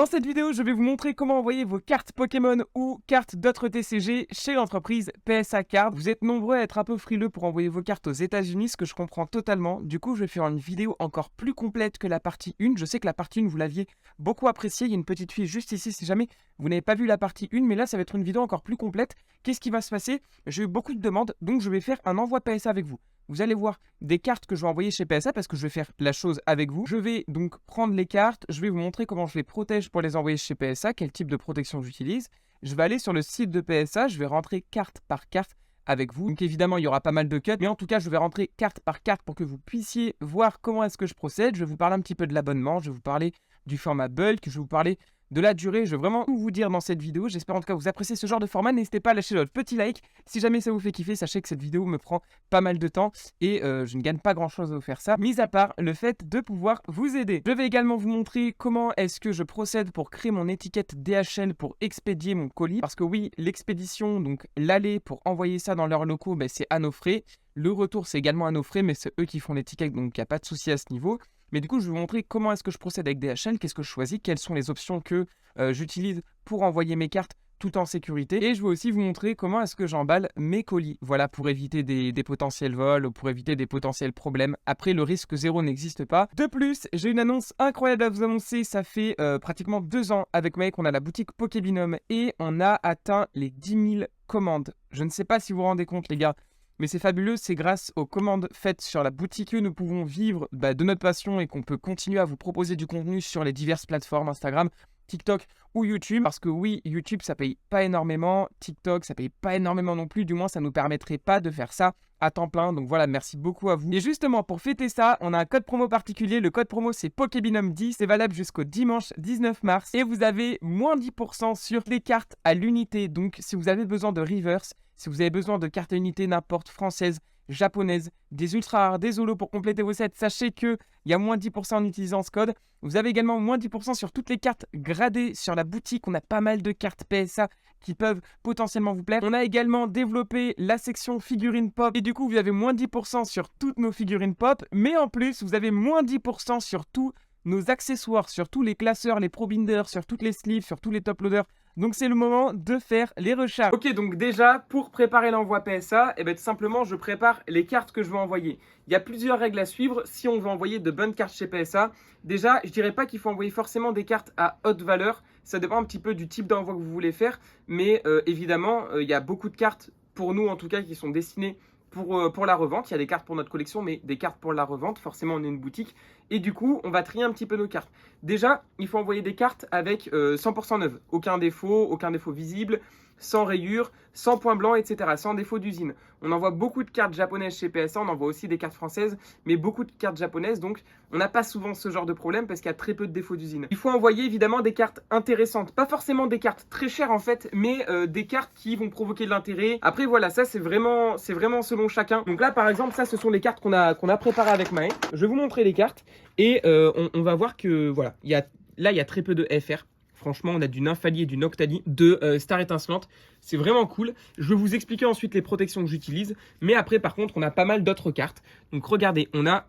Dans cette vidéo, je vais vous montrer comment envoyer vos cartes Pokémon ou cartes d'autres TCG chez l'entreprise PSA Cards. Vous êtes nombreux à être un peu frileux pour envoyer vos cartes aux États-Unis, ce que je comprends totalement. Du coup, je vais faire une vidéo encore plus complète que la partie 1. Je sais que la partie 1, vous l'aviez beaucoup appréciée. Il y a une petite fille juste ici si jamais vous n'avez pas vu la partie 1, mais là, ça va être une vidéo encore plus complète. Qu'est-ce qui va se passer? J'ai eu beaucoup de demandes, donc je vais faire un envoi PSA avec vous. Vous allez voir des cartes que je vais envoyer chez PSA parce que je vais faire la chose avec vous. Je vais donc prendre les cartes, je vais vous montrer comment je les protège pour les envoyer chez PSA, quel type de protection j'utilise. Je vais aller sur le site de PSA, je vais rentrer carte par carte avec vous. Donc évidemment, il y aura pas mal de cuts, mais en tout cas, je vais rentrer carte par carte pour que vous puissiez voir comment est-ce que je procède. Je vais vous parler un petit peu de l'abonnement, je vais vous parler du format bulk, je vais vous parler de la durée, je vais vraiment tout vous dire dans cette vidéo. J'espère en tout cas vous appréciez ce genre de format. N'hésitez pas à lâcher votre petit like. Si jamais ça vous fait kiffer, sachez que cette vidéo me prend pas mal de temps et je ne gagne pas grand chose à vous faire ça, mis à part le fait de pouvoir vous aider. Je vais également vous montrer comment est-ce que je procède pour créer mon étiquette DHL pour expédier mon colis. Parce que oui, l'expédition, donc l'aller pour envoyer ça dans leurs locaux, c'est à nos frais. Le retour, c'est également à nos frais, mais c'est eux qui font l'étiquette, donc il n'y a pas de souci à ce niveau. Mais du coup, je vais vous montrer comment est-ce que je procède avec DHL, qu'est-ce que je choisis, quelles sont les options que j'utilise pour envoyer mes cartes tout en sécurité. Et je vais aussi vous montrer comment est-ce que j'emballe mes colis. Voilà, pour éviter des potentiels vols ou pour éviter des potentiels problèmes. Après, le risque zéro n'existe pas. De plus, j'ai une annonce incroyable à vous annoncer. Ça fait pratiquement 2 ans avec Mike, on a la boutique Pokébinum et on a atteint les 10 000 commandes. Je ne sais pas si vous vous rendez compte, les gars. Mais c'est fabuleux, c'est grâce aux commandes faites sur la boutique que nous pouvons vivre de notre passion et qu'on peut continuer à vous proposer du contenu sur les diverses plateformes Instagram, TikTok ou YouTube. Parce que oui, YouTube, ça paye pas énormément, TikTok, ça paye pas énormément non plus. Du moins, ça ne nous permettrait pas de faire ça à temps plein. Donc voilà, merci beaucoup à vous. Et justement, pour fêter ça, on a un code promo particulier. Le code promo, c'est Pokébinum10. C'est valable jusqu'au dimanche 19 mars. Et vous avez moins 10% sur les cartes à l'unité. Donc, si vous avez besoin de reverse, si vous avez besoin de cartes à unité n'importe françaises, japonaises, des ultra rares, des holos pour compléter vos sets, sachez qu'il y a moins 10% en utilisant ce code. Vous avez également moins 10% sur toutes les cartes gradées sur la boutique. On a pas mal de cartes PSA qui peuvent potentiellement vous plaire. On a également développé la section figurines pop et du coup vous avez moins 10% sur toutes nos figurines pop, mais en plus vous avez moins 10% sur tous nos accessoires, sur tous les classeurs, les pro binders, sur toutes les sleeves, sur tous les top loaders. Donc c'est le moment de faire les recharges. Ok, donc déjà pour préparer l'envoi PSA, tout simplement je prépare les cartes que je veux envoyer. Il y a plusieurs règles à suivre si on veut envoyer de bonnes cartes chez PSA. Déjà, je dirais pas qu'il faut envoyer forcément des cartes à haute valeur. Ça dépend un petit peu du type d'envoi que vous voulez faire. Mais évidemment, il y a beaucoup de cartes, pour nous en tout cas, qui sont destinées pour la revente. Il y a des cartes pour notre collection, mais des cartes pour la revente. Forcément, on est une boutique. Et du coup, on va trier un petit peu nos cartes. Déjà, il faut envoyer des cartes avec 100% neuves. Aucun défaut visible, sans rayures, sans point blanc, etc. Sans défaut d'usine. On envoie beaucoup de cartes japonaises chez PSA. On envoie aussi des cartes françaises, mais beaucoup de cartes japonaises. Donc, on n'a pas souvent ce genre de problème parce qu'il y a très peu de défauts d'usine. Il faut envoyer évidemment des cartes intéressantes. Pas forcément des cartes très chères en fait, mais des cartes qui vont provoquer de l'intérêt. Après, voilà, ça c'est vraiment selon chacun. Donc là, par exemple, ça, ce sont les cartes qu'on a préparées avec Mae. Je vais vous montrer les cartes et on va voir que, voilà, là, il y a très peu de FR. Franchement, on a du Nymphali et du Noctali, de Star Étincelante. C'est vraiment cool. Je vais vous expliquer ensuite les protections que j'utilise. Mais après, par contre, on a pas mal d'autres cartes. Donc, regardez, on a,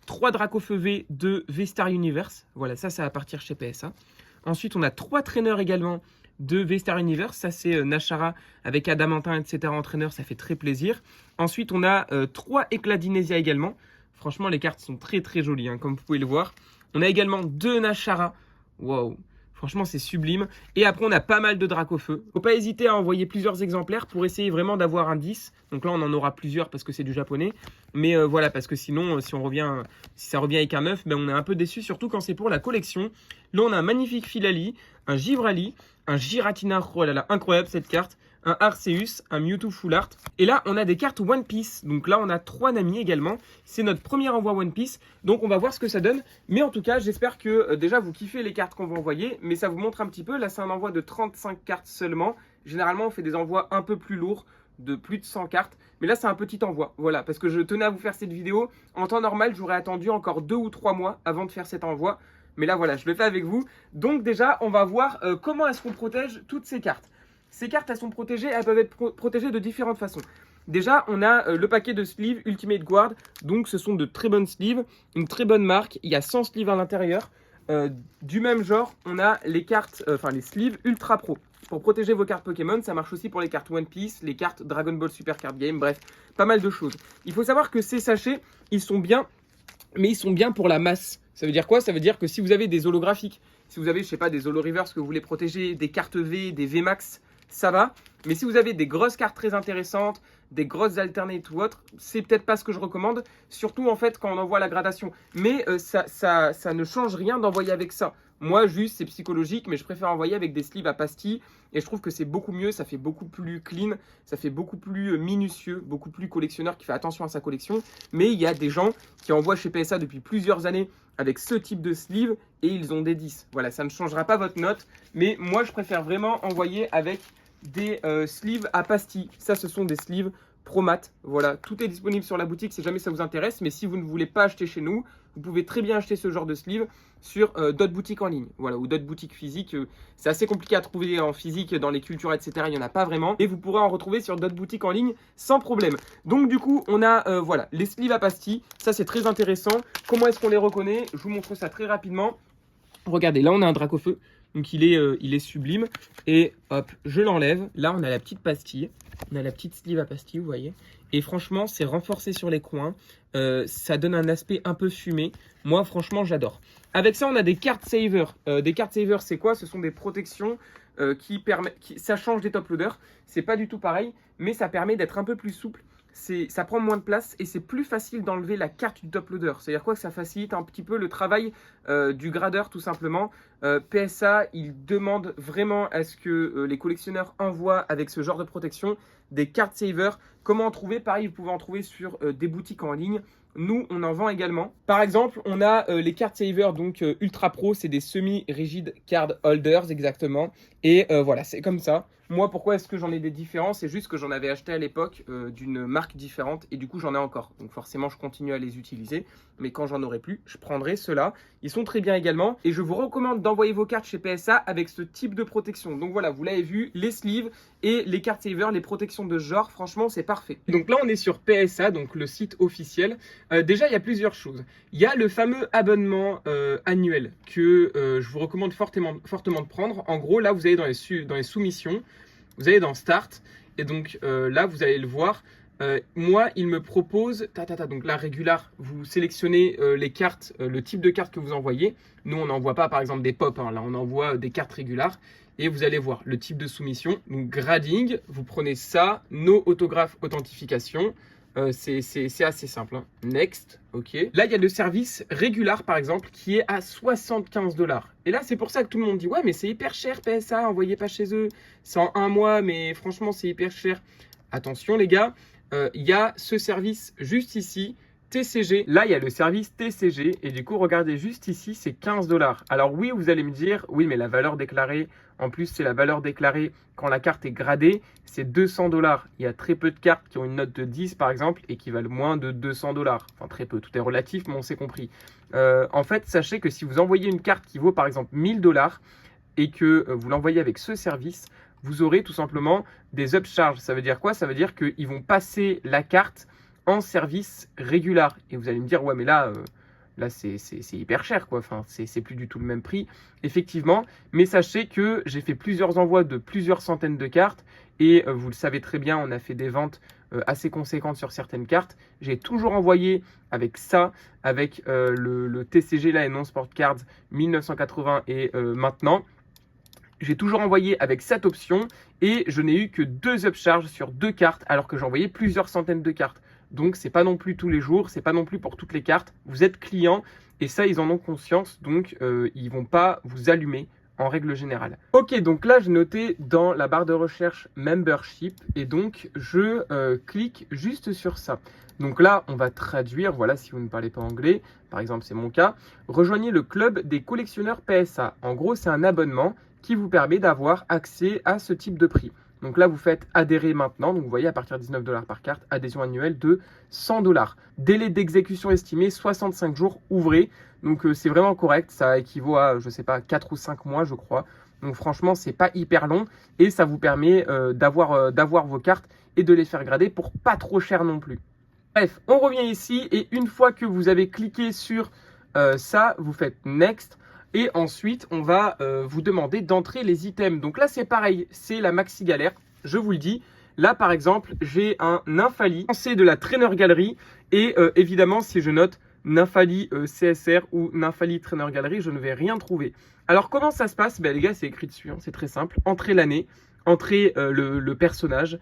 3 Dracofeu V de V-Star Universe. Voilà, ça va partir chez PSA. Ensuite, on a 3 traîneurs également de V-Star Universe. Ça, c'est Nashara avec Adamantin, etc. entraîneur. Ça fait très plaisir. Ensuite, on a 3 Éclats d'Inésia également. Franchement, les cartes sont très, très jolies, hein, comme vous pouvez le voir. On a également 2 Nashara. Waouh! Franchement, c'est sublime. Et après, on a pas mal de Dracofeu. Faut pas hésiter à envoyer plusieurs exemplaires pour essayer vraiment d'avoir un 10. Donc là, on en aura plusieurs parce que c'est du japonais. Mais voilà, parce que sinon, si ça revient avec un 9, on est un peu déçu, surtout quand c'est pour la collection. Là, on a un magnifique Filali, un Givrali, un Giratina. Oh là là, incroyable cette carte. Un Arceus, un Mewtwo Full Art. Et là, on a des cartes One Piece. Donc là, on a 3 Nami également. C'est notre premier envoi One Piece. Donc, on va voir ce que ça donne. Mais en tout cas, j'espère que déjà, vous kiffez les cartes qu'on va envoyer. Mais ça vous montre un petit peu. Là, c'est un envoi de 35 cartes seulement. Généralement, on fait des envois un peu plus lourds, de plus de 100 cartes. Mais là, c'est un petit envoi. Voilà, parce que je tenais à vous faire cette vidéo. En temps normal, j'aurais attendu encore 2 ou 3 mois avant de faire cet envoi. Mais là, voilà, je le fais avec vous. Donc déjà, on va voir comment est-ce qu'on protège toutes ces cartes. Ces cartes, elles sont protégées, elles peuvent être protégées de différentes façons. Déjà, on a le paquet de sleeves Ultimate Guard. Donc, ce sont de très bonnes sleeves, une très bonne marque. Il y a 100 sleeves à l'intérieur. du même genre, on a les cartes, les sleeves Ultra Pro. Pour protéger vos cartes Pokémon, ça marche aussi pour les cartes One Piece, les cartes Dragon Ball Super Card Game, bref, pas mal de choses. Il faut savoir que ces sachets, ils sont bien, mais ils sont bien pour la masse. Ça veut dire quoi? Ça veut dire que si vous avez des holographiques, si vous avez, je sais pas, des holo reverse que vous voulez protéger, des cartes V, des VMAX, ça va. Mais si vous avez des grosses cartes très intéressantes, des grosses alternates ou autres, c'est peut-être pas ce que je recommande. Surtout en fait quand on envoie la gradation. Mais ça ne change rien d'envoyer avec ça. Moi juste c'est psychologique, mais je préfère envoyer avec des sleeves à pastilles. Et je trouve que c'est beaucoup mieux, ça fait beaucoup plus clean, ça fait beaucoup plus minutieux, beaucoup plus collectionneur qui fait attention à sa collection. Mais il y a des gens qui envoient chez PSA depuis plusieurs années avec ce type de sleeve et ils ont des 10. Voilà, ça ne changera pas votre note. Mais moi je préfère vraiment envoyer avec des sleeves à pastilles. Ça, ce sont des sleeves Pro Mat. Voilà, tout est disponible sur la boutique si jamais ça vous intéresse. Mais si vous ne voulez pas acheter chez nous, vous pouvez très bien acheter ce genre de sleeve sur d'autres boutiques en ligne. Voilà, ou d'autres boutiques physiques. C'est assez compliqué à trouver en physique dans les cultures, etc. Il n'y en a pas vraiment. Et vous pourrez en retrouver sur d'autres boutiques en ligne sans problème. Donc du coup, on a voilà, les sleeves à pastilles. Ça, c'est très intéressant. Comment est-ce qu'on les reconnaît? Je vous montre ça très rapidement. Regardez, là, on a un Dracofeu. Donc il est sublime. Et hop, je l'enlève. Là, on a la petite pastille. On a la petite sleeve à pastille, vous voyez. Et franchement, c'est renforcé sur les coins. Ça donne un aspect un peu fumé. Moi, franchement, j'adore. Avec ça, on a des cartes saver. Des cartes saver, c'est quoi? Ce sont des protections qui permettent... Ça change des top loaders. C'est pas du tout pareil, mais ça permet d'être un peu plus souple. Ça prend moins de place et c'est plus facile d'enlever la carte du top loader. C'est-à-dire quoi? Que ça facilite un petit peu le travail du gradeur tout simplement. PSA, il demande vraiment à ce que les collectionneurs envoient avec ce genre de protection des cartes saver. Comment en trouver? Pareil, vous pouvez en trouver sur des boutiques en ligne. Nous, on en vend également. Par exemple, on a les cartes saver, donc Ultra Pro, c'est des semi-rigid card holders exactement. Et voilà, c'est comme ça. Moi, pourquoi est-ce que j'en ai des différents? C'est juste que j'en avais acheté à l'époque d'une marque différente et du coup, j'en ai encore. Donc forcément, je continue à les utiliser. Mais quand j'en aurai plus, je prendrai ceux-là. Ils sont très bien également. Et je vous recommande d'envoyer vos cartes chez PSA avec ce type de protection. Donc voilà, vous l'avez vu, les sleeves et les cartes saver, les protections de ce genre, franchement, c'est parfait. Donc là, on est sur PSA, donc le site officiel. Déjà, il y a plusieurs choses. Il y a le fameux abonnement annuel que je vous recommande fortement de prendre. En gros, là, vous allez dans les soumissions. Vous allez dans Start et donc là, vous allez le voir. Moi, il me propose, donc là, régular, vous sélectionnez les cartes, le type de carte que vous envoyez. Nous, on n'envoie pas, par exemple, des pop. Hein, là, on envoie des cartes régulars. Et vous allez voir le type de soumission. Donc, grading, vous prenez ça, no autographe authentification. C'est assez simple. Hein. Next, ok. Là, il y a le service régular, par exemple, qui est à 75 $. Et là, c'est pour ça que tout le monde dit, ouais, mais c'est hyper cher, PSA, envoyez pas chez eux. C'est en un mois, mais franchement, c'est hyper cher. Attention, les gars, il y a ce service juste ici, TCG. Là, il y a le service TCG. Et du coup, regardez juste ici, c'est 15 $. Alors oui, vous allez me dire, oui, mais la valeur déclarée, en plus, c'est la valeur déclarée quand la carte est gradée, c'est 200 $. Il y a très peu de cartes qui ont une note de 10, par exemple, et qui valent moins de 200 $. Enfin, très peu, tout est relatif, mais on s'est compris. En fait, sachez que si vous envoyez une carte qui vaut, par exemple, 1000 $ et que vous l'envoyez avec ce service, vous aurez tout simplement des upcharges. Ça veut dire quoi? Ça veut dire qu'ils vont passer la carte en service régular. Et vous allez me dire, ouais, mais là c'est hyper cher, quoi. Enfin, c'est plus du tout le même prix, effectivement. Mais sachez que j'ai fait plusieurs envois de plusieurs centaines de cartes. Et vous le savez très bien, on a fait des ventes assez conséquentes sur certaines cartes. J'ai toujours envoyé avec ça, avec le TCG, là, et non Sport Cards 1980 et maintenant. J'ai toujours envoyé avec cette option et je n'ai eu que 2 upcharges sur 2 cartes alors que j'ai envoyé plusieurs centaines de cartes. Donc, c'est pas non plus tous les jours, c'est pas non plus pour toutes les cartes. Vous êtes client et ça, ils en ont conscience. Donc, ils vont pas vous allumer en règle générale. Ok, donc là, j'ai noté dans la barre de recherche Membership et donc, je clique juste sur ça. Donc là, on va traduire, voilà, si vous ne parlez pas anglais, par exemple, c'est mon cas. Rejoignez le club des collectionneurs PSA. En gros, c'est un abonnement qui vous permet d'avoir accès à ce type de prix. Donc là, vous faites adhérer maintenant. Donc vous voyez, à partir de 19 $ par carte, adhésion annuelle de 100 $. Délai d'exécution estimé 65 jours ouvrés. Donc c'est vraiment correct. Ça équivaut à, je sais pas, 4 ou 5 mois, je crois. Donc franchement, c'est pas hyper long et ça vous permet d'avoir vos cartes et de les faire grader pour pas trop cher non plus. Bref, on revient ici et une fois que vous avez cliqué sur ça, vous faites Next. Et ensuite, on va vous demander d'entrer les items. Donc là, c'est pareil, c'est la maxi galère, je vous le dis. Là, par exemple, j'ai un Nymphali, c'est de la Trainer Gallery. Et évidemment, si je note Nymphali CSR ou Nymphali Trainer Gallery, je ne vais rien trouver. Alors, comment ça se passe? Ben, les gars, c'est écrit dessus, hein, c'est très simple. Entrez l'année, entrez le personnage,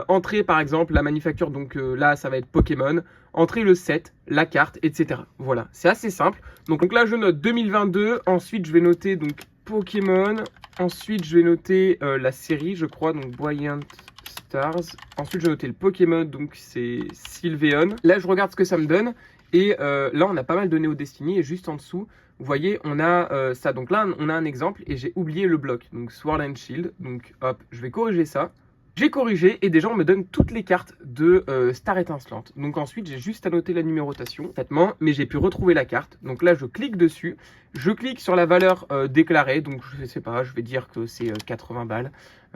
entrez par exemple la manufacture, donc là, ça va être Pokémon. Entrez le set, la carte, etc. Voilà, c'est assez simple. Donc là, je note 2022. Ensuite, je vais noter donc Pokémon. Ensuite, je vais noter la série, je crois, donc Brilliant Stars. Ensuite, je vais noter le Pokémon, donc c'est Sylveon. Là, je regarde ce que ça me donne. Et là, on a pas mal de Neo Destiny. Et juste en dessous, vous voyez, on a ça. Donc là, on a un exemple et j'ai oublié le bloc. Donc Sword and Shield. Donc hop, je vais corriger ça. J'ai corrigé et déjà on me donne toutes les cartes de Star Étincelante. Donc ensuite j'ai juste à noter la numérotation, mais j'ai pu retrouver la carte. Donc là je clique dessus, je clique sur la valeur déclarée. Donc je sais pas, je vais dire que c'est 80 balles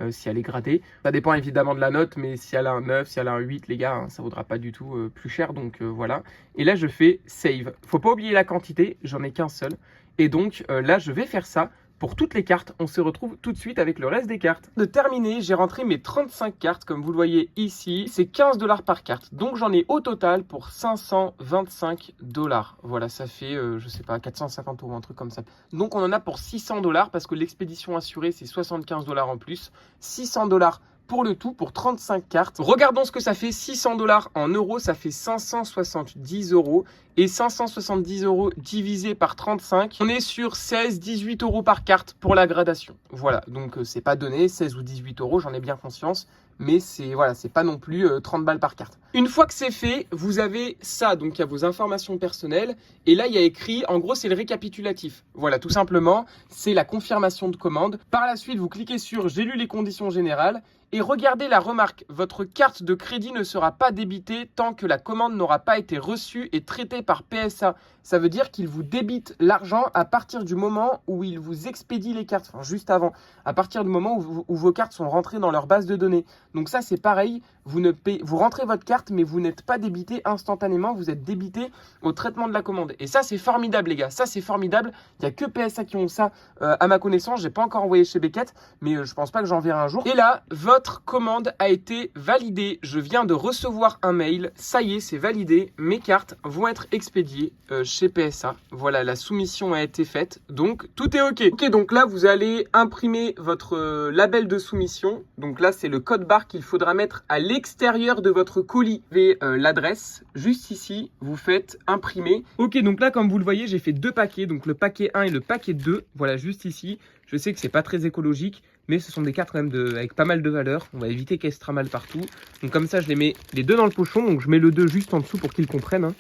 si elle est gradée. Ça dépend évidemment de la note, mais si elle a un 9, si elle a un 8, les gars, hein, ça vaudra pas du tout plus cher. Donc voilà. Et là je fais save. Faut pas oublier la quantité, j'en ai qu'un seul. Et donc là je vais faire ça. Pour toutes les cartes, on se retrouve tout de suite avec le reste des cartes. De terminer, j'ai rentré mes 35 cartes, comme vous le voyez ici. C'est 15 $ par carte. Donc j'en ai au total pour 525 $. Voilà, ça fait, je sais pas, 450 €, un truc comme ça. Donc on en a pour 600 $ parce que l'expédition assurée, c'est 75 $ en plus. 600 $ pour le tout, pour 35 cartes. Regardons ce que ça fait. 600 $ en euros, ça fait 570 €. Et 570 € divisé par 35, on est sur 16-18 € par carte pour la gradation. Voilà, donc c'est pas donné, 16 ou 18 €, j'en ai bien conscience. Mais c'est voilà, c'est pas non plus 30 balles par carte. Une fois que c'est fait, vous avez ça, donc il y a vos informations personnelles. Et là, il y a écrit, en gros, c'est le récapitulatif. Voilà, tout simplement, c'est la confirmation de commande. Par la suite, vous cliquez sur « J'ai lu les conditions générales ». Et regardez la remarque, votre carte de crédit ne sera pas débitée tant que la commande n'aura pas été reçue et traitée par PSA. Ça veut dire qu'il vous débite l'argent à partir du moment où il vous expédie les cartes, enfin juste avant, à partir du moment où vos cartes sont rentrées dans leur base de données. Donc ça c'est pareil, vous rentrez votre carte mais vous n'êtes pas débité instantanément, vous êtes débité au traitement de la commande. Et ça c'est formidable les gars, ça c'est formidable, il n'y a que PSA qui ont ça à ma connaissance, j'ai pas encore envoyé chez Beckett, mais je pense pas que j'en verrai un jour. Et là, votre commande a été validée, je viens de recevoir un mail, ça y est c'est validé, mes cartes vont être expédiées chez PSA. Voilà, la soumission a été faite, donc tout est ok. Ok, donc là vous allez imprimer votre label de soumission, donc là c'est le code barre qu'il faudra mettre à l'extérieur de votre colis. Vous avez l'adresse, juste ici, vous faites imprimer. Ok, donc là comme vous le voyez, j'ai fait deux paquets, donc le paquet 1 et le paquet 2, voilà juste ici. Je sais que c'est pas très écologique, mais ce sont des cartes quand même avec pas mal de valeur. On va éviter qu'elles se mal partout. Donc comme ça, je les mets les deux dans le pochon. Donc je mets le 2 juste en dessous pour qu'ils comprennent. Hein.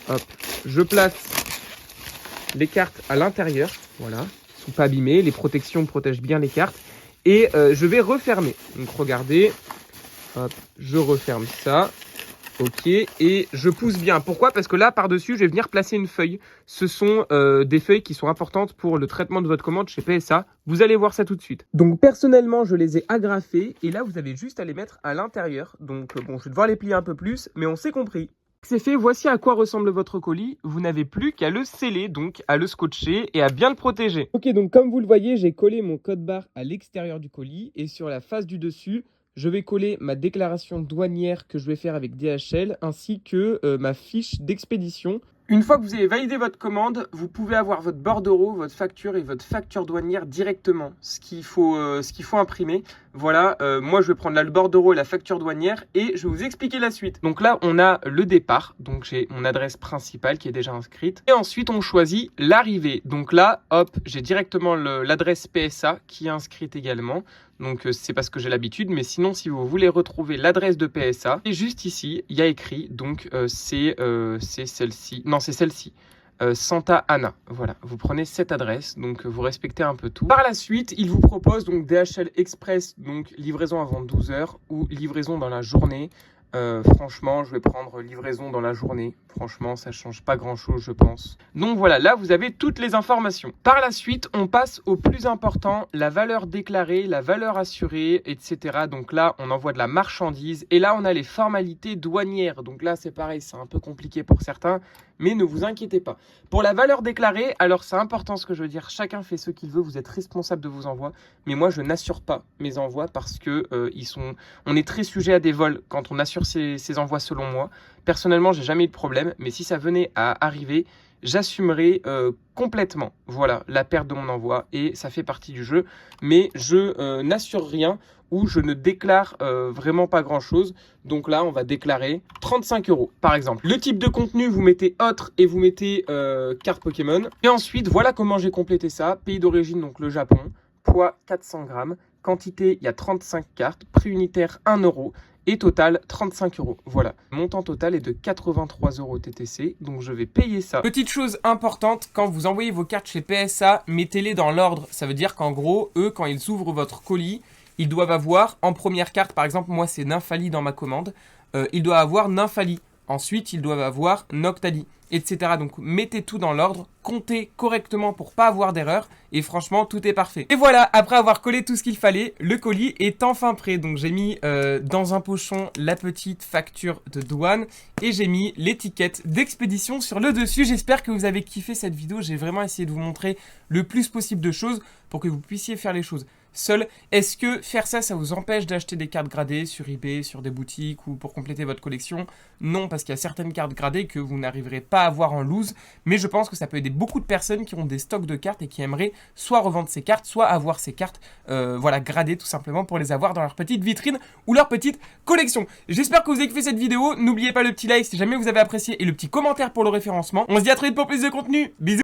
Hop, je place les cartes à l'intérieur. Voilà, ils ne sont pas abîmés. Les protections protègent bien les cartes. Et je vais refermer. Donc regardez, hop, je referme ça. Ok, et je pousse bien. Pourquoi? Parce que là, par-dessus, je vais venir placer une feuille. Ce sont des feuilles qui sont importantes pour le traitement de votre commande chez PSA. Vous allez voir ça tout de suite. Donc, personnellement, je les ai agrafées. Et là, vous avez juste à les mettre à l'intérieur. Donc, bon, je vais devoir les plier un peu plus, mais on s'est compris. C'est fait, voici à quoi ressemble votre colis. Vous n'avez plus qu'à le sceller, donc à le scotcher et à bien le protéger. Ok, donc comme vous le voyez, j'ai collé mon code barre à l'extérieur du colis. Et sur la face du dessus, je vais coller ma déclaration douanière que je vais faire avec DHL ainsi que ma fiche d'expédition. Une fois que vous avez validé votre commande, vous pouvez avoir votre bordereau, votre facture et votre facture douanière directement. Ce qu'il faut imprimer. Voilà, moi je vais prendre là le bordereau et la facture douanière et je vais vous expliquer la suite. Donc là, on a le départ. Donc j'ai mon adresse principale qui est déjà inscrite. Et ensuite, on choisit l'arrivée. Donc là, hop, j'ai directement l'adresse PSA qui est inscrite également. Donc c'est parce que j'ai l'habitude, mais sinon si vous voulez retrouver l'adresse de PSA, et juste ici, il y a écrit, donc c'est celle-ci, non c'est celle-ci, Santa Ana. Voilà, vous prenez cette adresse, donc vous respectez un peu tout. Par la suite, il vous propose donc DHL Express, donc livraison avant 12 h ou livraison dans la journée. Franchement, je vais prendre livraison dans la journée. Franchement, ça change pas grand chose, je pense. Donc voilà, là, vous avez toutes les informations. Par la suite, on passe au plus important, la valeur déclarée, la valeur assurée, etc. Donc là, on envoie de la marchandise. Et là, on a les formalités douanières. Donc là, c'est pareil, c'est un peu compliqué pour certains. mais ne vous inquiétez pas. Pour la valeur déclarée, alors c'est important ce que je veux dire, chacun fait ce qu'il veut, vous êtes responsable de vos envois, mais moi je n'assure pas mes envois parce que on est très sujet à des vols quand on assure ses envois selon moi. Personnellement, j'ai jamais eu de problème, mais si ça venait à arriver, j'assumerai complètement, voilà, la perte de mon envoi et ça fait partie du jeu, mais je n'assure rien ou je ne déclare vraiment pas grand chose. Donc là, on va déclarer 35 € par exemple. Le type de contenu, vous mettez autre et vous mettez carte Pokémon. Et ensuite, voilà comment j'ai complété ça. Pays d'origine, donc le Japon. Poids 400 grammes. Quantité, il y a 35 cartes. Prix unitaire 1 €. Et total 35 €. Voilà. Montant total est de 83 € TTC. Donc je vais payer ça. Petite chose importante, quand vous envoyez vos cartes chez PSA, mettez-les dans l'ordre. Ça veut dire qu'en gros, eux, quand ils ouvrent votre colis, ils doivent avoir en première carte, par exemple, moi c'est Nymphali dans ma commande, ils doivent avoir Nymphali. Ensuite, ils doivent avoir Noctali, etc. Donc, mettez tout dans l'ordre, comptez correctement pour pas avoir d'erreur. Et franchement, tout est parfait. Et voilà, après avoir collé tout ce qu'il fallait, le colis est enfin prêt. Donc, j'ai mis dans un pochon la petite facture de douane et j'ai mis l'étiquette d'expédition sur le dessus. J'espère que vous avez kiffé cette vidéo. J'ai vraiment essayé de vous montrer le plus possible de choses pour que vous puissiez faire les choses seul. Est-ce que faire ça, ça vous empêche d'acheter des cartes gradées sur eBay, sur des boutiques ou pour compléter votre collection? Non, parce qu'il y a certaines cartes gradées que vous n'arriverez pas à avoir en loose, mais je pense que ça peut aider beaucoup de personnes qui ont des stocks de cartes et qui aimeraient soit revendre ces cartes, soit avoir ces cartes voilà, gradées tout simplement pour les avoir dans leur petite vitrine ou leur petite collection. J'espère que vous avez kiffé cette vidéo. N'oubliez pas le petit like si jamais vous avez apprécié et le petit commentaire pour le référencement. On se dit à très vite pour plus de contenu. Bisous.